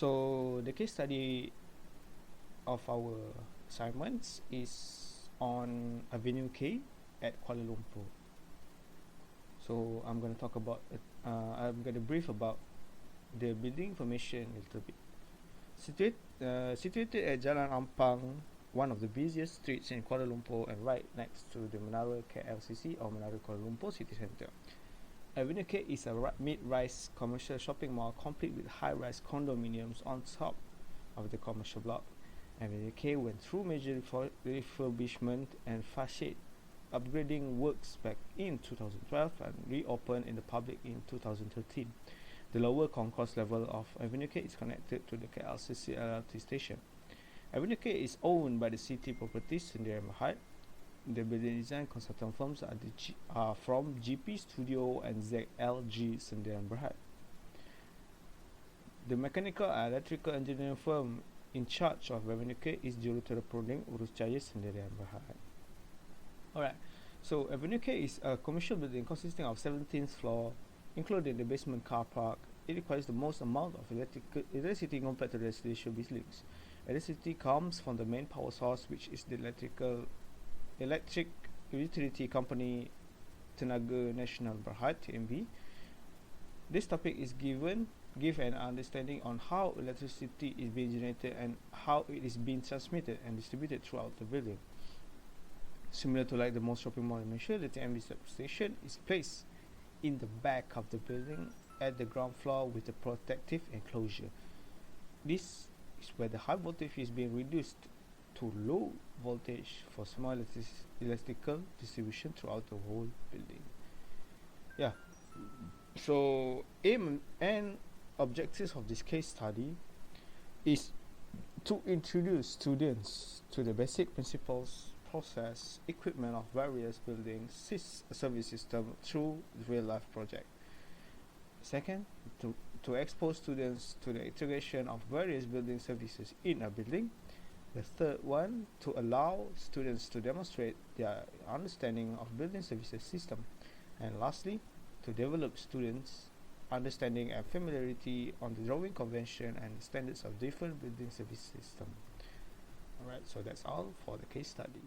So the case study of our assignments is on Avenue K at Kuala Lumpur. So I'm going to talk about I'm going to brief about the building information a little bit. Situated at Jalan Ampang, one of the busiest streets in Kuala Lumpur and right next to the Menara KLCC or Menara Kuala Lumpur City Centre. Avenue K is a mid-rise commercial shopping mall complete with high-rise condominiums on top of the commercial block. Avenue K went through major refurbishment and facade upgrading works back in 2012 and reopened in the public in 2013. The lower concourse level of Avenue K is connected to the KLCC LRT station. Avenue K is owned by the City Properties Sdn Bhd. The building design consultant firms are from GP Studio and ZLG Sdn Bhd. The mechanical and electrical engineering firm in charge of Avenue K is Jurutera Proding Urus Jaya Sdn Bhd. Alright, so Avenue K is a commercial building consisting of 17th floor, including the basement car park. It requires the most amount of electricity compared to residential buildings. Electricity comes from the main power source, which is the electric utility company Tenaga Nasional Berhad (TNB). This topic is give an understanding on how electricity is being generated and how it is being transmitted and distributed throughout the building. Similar to like the most shopping mall in Malaysia, the TNB substation is placed in the back of the building at the ground floor with a protective enclosure. This is where the high voltage is being reduced to low voltage for small electrical distribution throughout the whole building. Yeah, so aim and objectives of this case study is to introduce students to the basic principles, process, equipment of various building service system through real life project. Second, to expose students to the integration of various building services in a building. The third one, to allow students to demonstrate their understanding of building services system. And lastly, to develop students' understanding and familiarity on the drawing convention and standards of different building service system. Alright, so that's all for the case study.